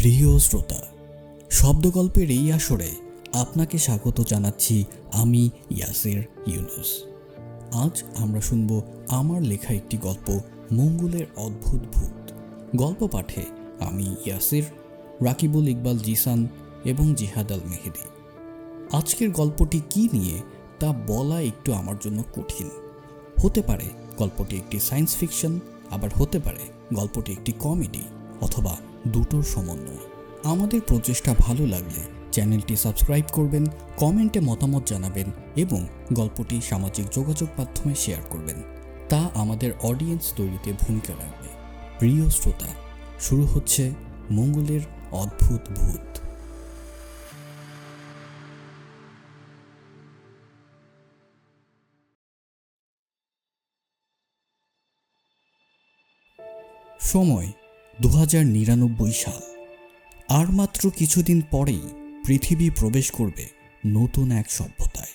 প্রিয় শ্রোতা, শব্দগল্পের এই আসরে আপনাকে স্বাগত জানাচ্ছি। আমি ইয়াসির ইউনুস। আজ আমরা শুনব আমার লেখা একটি গল্প, মঙ্গলের অদ্ভুত ভূত। গল্প পাঠে আমি ইয়াসির, রাকিবুল ইকবাল জিসান এবং জিহাদ আল মেহেদি। আজকের গল্পটি কি নিয়ে তা বলা একটু আমার জন্য কঠিন। হতে পারে গল্পটি একটি সায়েন্স ফিকশন, আবার হতে পারে গল্পটি একটি কমেডি, অথবা দুটোর সমন্বয়। আমাদের প্রচেষ্টা ভালো লাগলে চ্যানেলটি সাবস্ক্রাইব করবেন, কমেন্টে মতামত জানাবেন এবং গল্পটি সামাজিক যোগাযোগ মাধ্যমে শেয়ার করবেন। তা আমাদের অডিয়েন্স তৈরিতে ভূমিকা রাখবে। প্রিয় শ্রোতা, শুরু হচ্ছে মঙ্গলের অদ্ভুত ভূত। সময় 2099 সাল। আর মাত্র কিছুদিন পরেই পৃথিবী প্রবেশ করবে নতুন এক সভ্যতায়।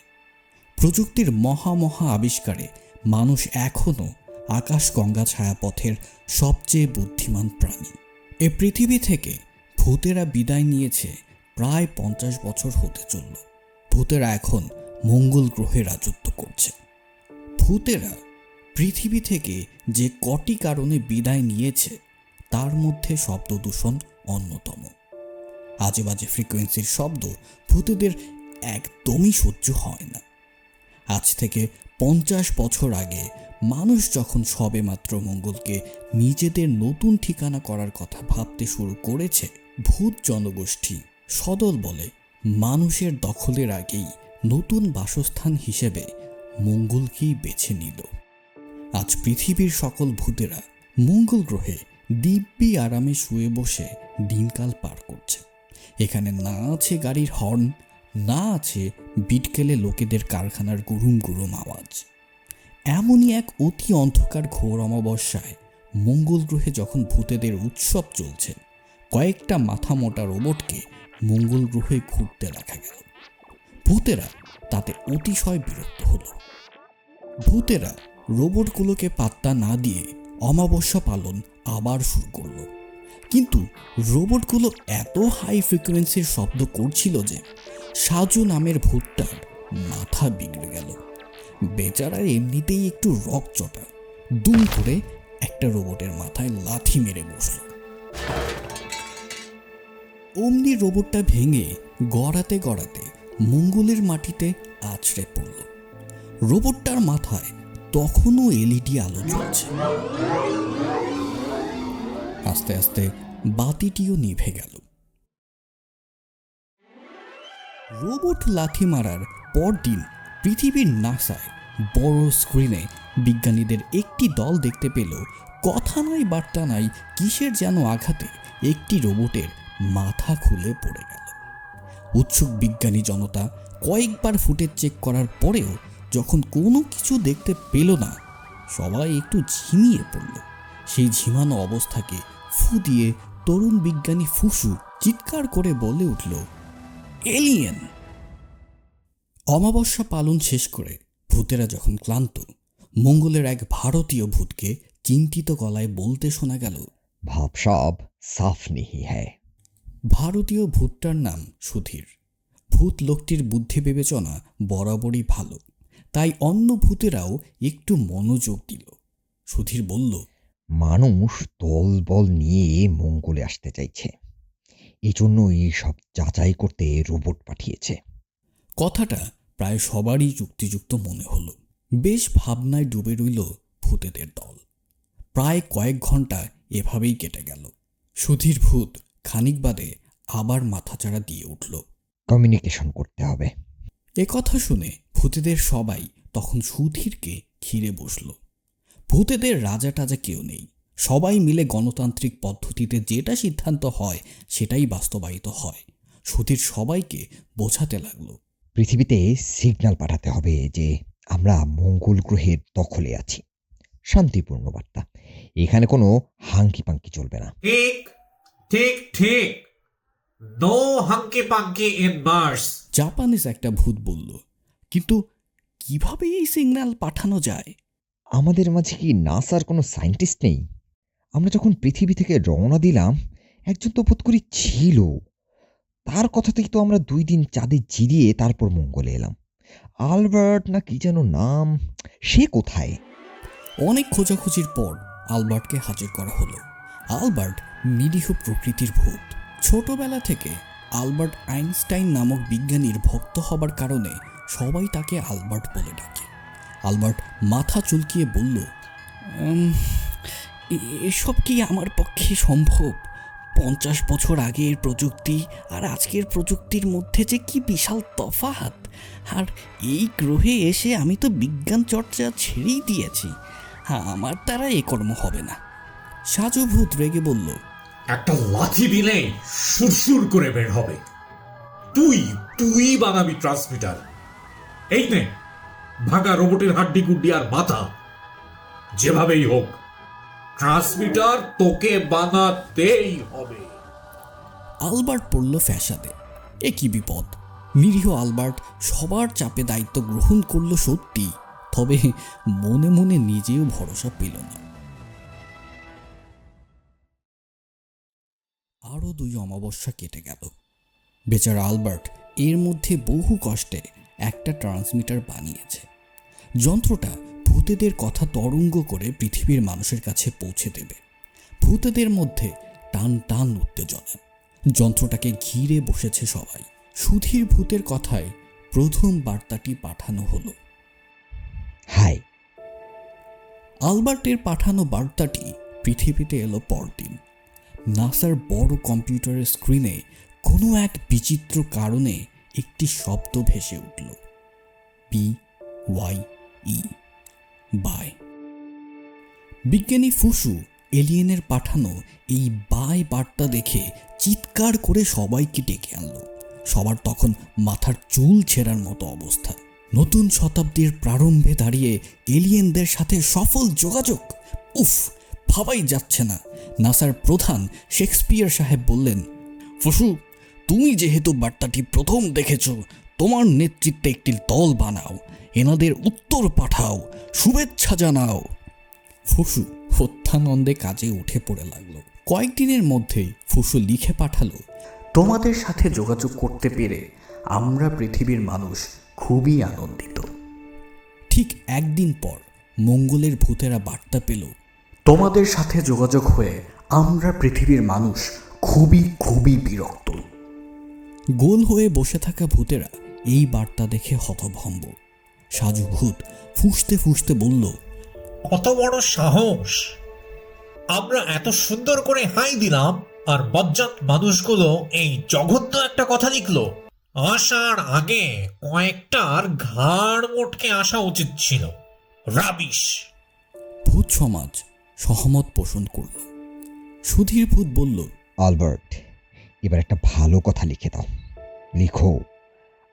প্রযুক্তির মহা আবিষ্কারে মানুষ এখনও আকাশগঙ্গা ছায়াপথের সবচেয়ে বুদ্ধিমান প্রাণী। এ পৃথিবী থেকে ভূতেরা বিদায় নিয়েছে প্রায় 50 বছর হতে চলল। ভূতেরা এখন মঙ্গল গ্রহে রাজত্ব করছে। ভূতেরা পৃথিবী থেকে যে কটি কারণে বিদায় নিয়েছে তার মধ্যে শব্দ দূষণ অন্যতম। আজে বাজে ফ্রিকোয়েন্সির শব্দ ভূতেদের একদমই সহ্য হয় না। আজ থেকে 50 বছর আগে মানুষ যখন সবেমাত্র মঙ্গলকে নিজেদের নতুন ঠিকানা করার কথা ভাবতে শুরু করেছে, ভূত জনগোষ্ঠী সদল বলে মানুষের দখলের আগেই নতুন বাসস্থান হিসেবে মঙ্গলকেই বেছে নিল। আজ পৃথিবীর সকল ভূতেরা মঙ্গল গ্রহে দিব্যি আরামে শুয়ে বসে দিনকাল পার করছে। এখানে না আছে গাড়ির হর্ন, না আছে বিটকেলে লোকেদের কারখানার গুরুম গুরুম আওয়াজ। এমনই এক অতি অন্ধকার ঘোর অমাবস্যায় মঙ্গল গ্রহে যখন ভূতেদের উৎসব চলছে, কয়েকটা মাথা মোটা রোবটকে মঙ্গল গ্রহে ঘুরতে দেখা গেল। ভূতেরা তাতে অতিশয় বিরক্ত হলো। ভূতেরা রোবটগুলোকে পাত্তা না দিয়ে অমাবস্যা পালন আবার শুরু করলো। কিন্তু রোবটগুলো এত হাই ফ্রিকোয়েন্সির শব্দ করছিল যে সাজু নামের ভূতটার মাথা বিগড়ে গেল। বেচারার এমনিতেই একটু রকচটা, দুম করে একটা রোবটের মাথায় লাথি মেরে বসল। অমনি রোবটটা ভেঙে গড়াতে গড়াতে মঙ্গলের মাটিতে আছড়ে পড়ল। রোবটটার মাথায় তখনও এলইডি আলো জ্বলছে। আস্তে আস্তে বাতিটিও নিভে গেল। রোবট লাথি মারার পরদিন পৃথিবীর নাসায় বড় স্ক্রিনে বিজ্ঞানীদের একটি দল দেখতে পেল কথা নাই বার্তা নাই কিসের যেন আঘাতে একটি রোবটের মাথা খুলে পড়ে গেল। উৎসুক বিজ্ঞানী জনতা কয়েকবার ফুটেজ চেক করার পরেও যখন কোনো কিছু দেখতে পেল না, সবাই একটু ঝিমিয়ে পড়ল। সেই ঝিমানো অবস্থাকে ফু দিয়ে তরুণ বিজ্ঞানী ফুসু চিৎকার করে বলে উঠল, এলিয়েন! অমাবস্যা পালন শেষ করে ভূতেরা যখন ক্লান্ত, মঙ্গলের এক ভারতীয় ভূতকে চিন্তিত গলায় বলতে শোনা গেল, ভাব সব সাফ নেহি হ্যায়। ভারতীয় ভূতটার নাম সুধীর। ভূত লোকটির বুদ্ধি বিবেচনা বরাবরই ভালো, তাই অন্য ভূতেরাও একটু মনোযোগ দিল। সুধীর বলল, মানুষ দল বল নিয়ে মঙ্গলে আসতে চাইছে, এজন্যই সব যাচাই করতে রোবট পাঠিয়েছে। কথাটা প্রায় সবারই যুক্তিযুক্ত মনে হলো। বেশ ভাবনায় ডুবে রইল ভূতেদের দল। প্রায় কয়েক ঘন্টা এভাবেই কেটে গেল। সুধীর ভূত খানিক বাদে আবার মাথাচাড়া দিয়ে উঠল। কমিউনিকেশন করতে হবে। কথা শুনে ভূতেদের সবাই তখন সুধীরকে ঘিরে বসল। ভূতেদের রাজা টাজা কেউ নেই, সবাই মিলে গণতান্ত্রিক পদ্ধতিতে যেটা সিদ্ধান্ত হয় সেটাই বাস্তবায়িত হয়। সুধীর সবাইকে বোঝাতে লাগলো, পৃথিবীতে সিগন্যাল পাঠাতে হবে যে আমরা মঙ্গল গ্রহের দখলে আছি। শান্তিপূর্ণ বার্তা, এখানে কোনো হাঙ্কি পাঙ্কি চলবে না। ঠিক ঠিক ঠিক, no hanky panky in Mars. Japanese একটা ভূত বলল, কিন্তু কিভাবে এই সিগন্যাল পাঠানো যায়? আমাদের মাঝে কি নাসার কোনো সায়েন্টিস্ট নেই? আমরা যখন পৃথিবী থেকে রওনা দিলাম একজন তো বোধ করি ছিল। তার কথাতেই তো আমরা 2 দিন চাঁদে জিরিয়ে তারপর মঙ্গলে এলাম। আলবার্ট না কি যেন নাম, সে কোথায়? অনেক খোঁজাখুঁজির পর আলবার্টকে হাজির করা হলো। আলবার্ট নিরীহ প্রকৃতির ভূত। ছোটবেলা থেকে আলবার্ট আইনস্টাইন নামক বিজ্ঞানীর ভক্ত হবার কারণে সবাই তাকে আলবার্ট বলে ডাকে। আলবার্ট মাথা চুলকিয়ে বলল, এসব কি আমার পক্ষে সম্ভব? 50 বছর আগের প্রযুক্তি আর আজকের প্রযুক্তির মধ্যে যে কি বিশাল তফাৎ! আর এই গ্রহে এসে আমি তো বিজ্ঞান চর্চা ছেড়েই দিয়েছি। আমার দ্বারা এ কর্ম হবে না। সাজু ভূত রেগে বলল, একটা লাথি দিলে সুরসুর করে বের হবে। তুই বানাবি ট্রান্সমিটার। এই নে, ভাঙা রোবটের হাড্ডি গুড্ডি আর মাথা, যেভাবেই হোক ট্রান্সমিটার তোকে বানাতেই হবে। আলবার্ট পড়ল ফ্যাসাদে। এ কি বিপদ! নিরীহ আলবার্ট সবার চাপে দায়িত্ব গ্রহণ করল সত্যি, তবে মনে মনে নিজেও ভরসা পেল না। আরও 2 অমাবস্যা কেটে গেল। বেচারা আলবার্ট এর মধ্যে বহু কষ্টে একটা ট্রান্সমিটার বানিয়েছে। যন্ত্রটা ভূতেদের কথা তরঙ্গ করে পৃথিবীর মানুষের কাছে পৌঁছে দেবে। ভূতেদের মধ্যে টান টান উত্তেজনা। যন্ত্রটাকে ঘিরে বসেছে সবাই। সুধীর ভূতের কথায় প্রথম বার্তাটি পাঠানো হলো। হাই। আলবার্টের পাঠানো বার্তাটি পৃথিবীতে এলো পরদিন। নাসার বড় কম্পিউটারের স্ক্রিনে কোনো এক বিচিত্র কারণে একটি শব্দ ভেসে উঠল, BYE, বাই। বিজ্ঞানী ফুসু এলিয়েনের পাঠানো এই বাই বার্তা দেখে চিৎকার করে সবাইকে ডেকে আনলো। সবার তখন মাথার চুল ছেঁড়ার মতো অবস্থা। নতুন শতাব্দীর প্রারম্ভে দাঁড়িয়ে এলিয়েনদের সাথে সফল যোগাযোগ! উফ, ভাবাই যাচ্ছে না। নাসার প্রধান শেক্সপিয়ার সাহেব বললেন, ফুসু, তুমি যেহেতু বার্তাটি প্রথম দেখেছ, তোমার নেতৃত্বে একটি দল বানাও, এনাদের উত্তর পাঠাও, শুভেচ্ছা জানাও। ফুসু হত্যানন্দে কাজে উঠে পড়ে লাগলো। কয়েকদিনের মধ্যেই ফুসু লিখে পাঠালো, তোমাদের সাথে যোগাযোগ করতে পেরে আমরা পৃথিবীর মানুষ খুবই আনন্দিত। ঠিক একদিন পর মঙ্গলের ভূতেরা বার্তা পেল, তোমাদের সাথে যোগাযোগ হয়ে আমরা পৃথিবীর মানুষ খুবই বিরক্ত। গোল হয়ে বসে থাকা ভূতেরা এই বার্তা দেখে হতভম্ব। সাজু ভূত ফুঁসতে ফুঁসতে বলল, কত বড় সাহস! আমরা এত সুন্দর করে হাই দিলাম, আর বজ্জাত মানুষগুলো এই জঘন্য একটা কথা লিখলো। আসার আগে কয়েকটার ঘাড় মোটকে আসা উচিত ছিল। রাবিশ! ভূত সমাজ সহমত পোষণ করল। সুধীর ভূত বলল, আলবার্ট, এবার একটা ভালো কথা লিখে দাও। লিখো,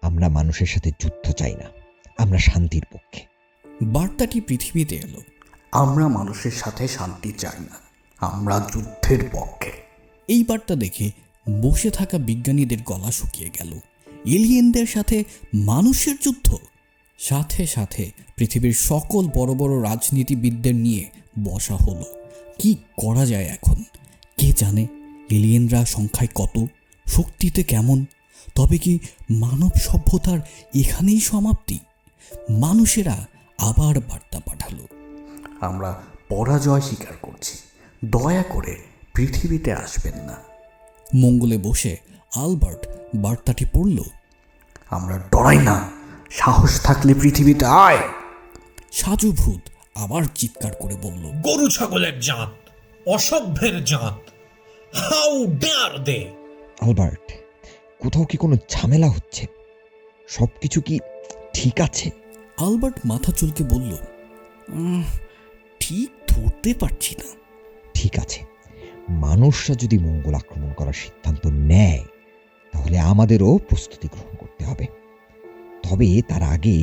আমরা মানুষের সাথে যুদ্ধ চাই না, আমরা শান্তির পক্ষে। বার্তাটি পৃথিবীতে এলো, আমরা মানুষের সাথে শান্তি চাই না, আমরা যুদ্ধের পক্ষে। এই বার্তা দেখে বসে থাকা বিজ্ঞানীদের গলা শুকিয়ে গেল। এলিয়েনদের সাথে মানুষের যুদ্ধ! সাথে সাথে পৃথিবীর সকল বড় বড় রাজনীতিবিদদের নিয়ে বসা হলো। কি করা যায় এখন? কে জানে এলিয়েনরা সংখ্যায় কত, শক্তিতে কেমন? তবে কি মানব সভ্যতার এখানেই সমাপ্তি? মানুষেরা আবার বার্তা পাঠালো, আমরা পরাজয় স্বীকার করছি, দয়া করে পৃথিবীতে আসবেন না। মঙ্গলে বসে আলবার্ট বার্তাটি পড়ল, আমরা ডরাই না, সাহস থাকলে পৃথিবীতে আয়। সাজু ভূত আবার চিৎকার করে বলল, গরু ছাগলের জাত, অসভ্যের জাত, হাউ ডেয়ার দে! আলবার্ট, কোথাও কি কোনো ঝামেলা হচ্ছে? সবকিছু কি ঠিক আছে? আলবার্ট মাথা চুলকে বলল, ঠিক ধরতে পারছি না। ঠিক আছে, মানুষরা যদি মঙ্গল আক্রমণ করার সিদ্ধান্ত নেয়, তাহলে আমাদেরও প্রস্তুতি গ্রহণ করতে হবে। তবে তার আগে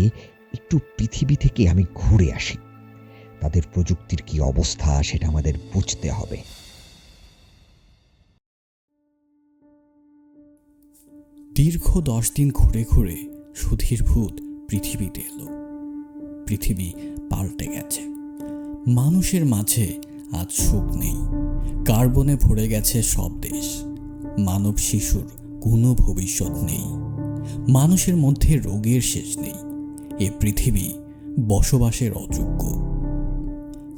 একটু পৃথিবী থেকে আমি ঘুরে আসি। তাদের প্রযুক্তির কি অবস্থা সেটা আমাদের বুঝতে হবে। দীর্ঘ 10 দিন ঘুরে ঘুরে সুধীর ভূত পৃথিবীতে এলো। পৃথিবী পাল্টে গেছে। মানুষের মাঝে আজ সুখ নেই। কার্বনে ভরে গেছে সব দেশ। মানব শিশুর কোনো ভবিষ্যৎ নেই। মানুষের মধ্যে রোগের শেষ নেই। এ পৃথিবী বসবাসের অযোগ্য।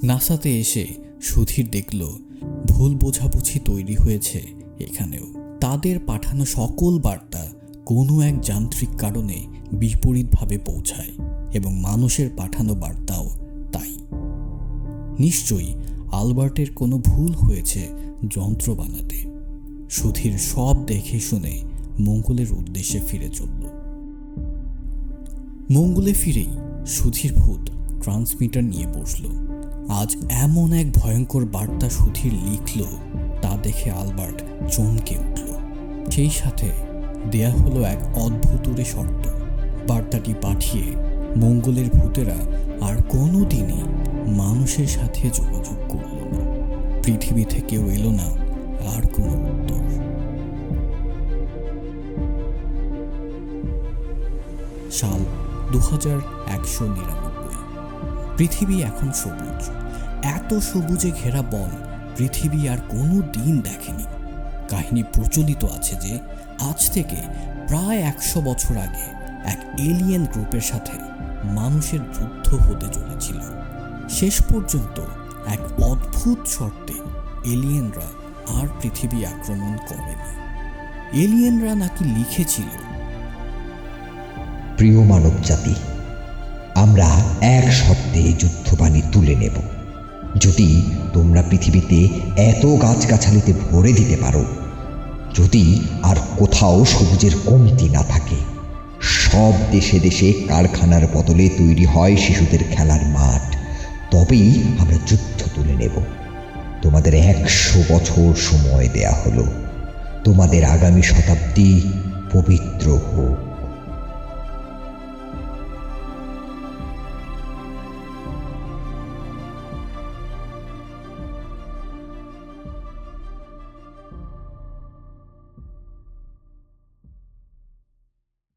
নাসাতে এসে সুধীর দেখল ভুল বোঝাবুঝি তৈরি হয়েছে এখানেও। তাদের পাঠানো সকল বার্তা কোনো এক যান্ত্রিক কারণে বিপরীতভাবে পৌঁছায়, এবং মানুষের পাঠানো বার্তাও তাই। নিশ্চয়ই আলবার্টের কোনো ভুল হয়েছে যন্ত্র বানাতে। সুধীর সব দেখে শুনে মঙ্গলের উদ্দেশ্যে ফিরে চলল। মঙ্গলে ফিরেই সুধীর ভূত ট্রান্সমিটার নিয়ে বসল। আজ এমন এক ভয়ঙ্কর বার্তা সুধীর লিখল, তা দেখে আলবার্ট চমকে উঠল। সেই সাথে দেয়া হলো এক অদ্ভুতুরে শর্ত। বার্তাটি পাঠিয়ে মঙ্গলের ভূতেরা আর কোনো দিনই মানুষের সাথে যোগাযোগ করল না। পৃথিবী থেকেও এলো না আর কোনো উত্তর। সাল 2199। পৃথিবী এখন সবুজ। এত সবুজে ঘেরা বন পৃথিবী আর কোনো দিন দেখেনি। কাহিনী প্রচলিত আছে যে আজ থেকে প্রায় 100 বছর আগে এক এলিয়েন গ্রুপের সাথে মানুষের যুদ্ধ হতে চলেছিল। শেষ পর্যন্ত এক অদ্ভুত শর্তে এলিয়েনরা আর পৃথিবী আক্রমণ করেনি। এলিয়েনরা নাকি লিখেছিল, প্রিয় মানব জাতি, আমরা এক শর্তে যুদ্ধবাণী তুলে নেব। যদি তোমরা পৃথিবীতে এত গাছগাছালিতে ভরে দিতে পারো, যদি আর কোথাও সবুজের কমতি না থাকে, সব দেশে দেশে কারখানার বদলে তৈরি হয় শিশুদের খেলার মাঠ, তবেই আমরা যুদ্ধ তুলে নেব। তোমাদের 100 বছর সময় দেয়া হলো। তোমাদের আগামী শতাব্দী পবিত্র হোক।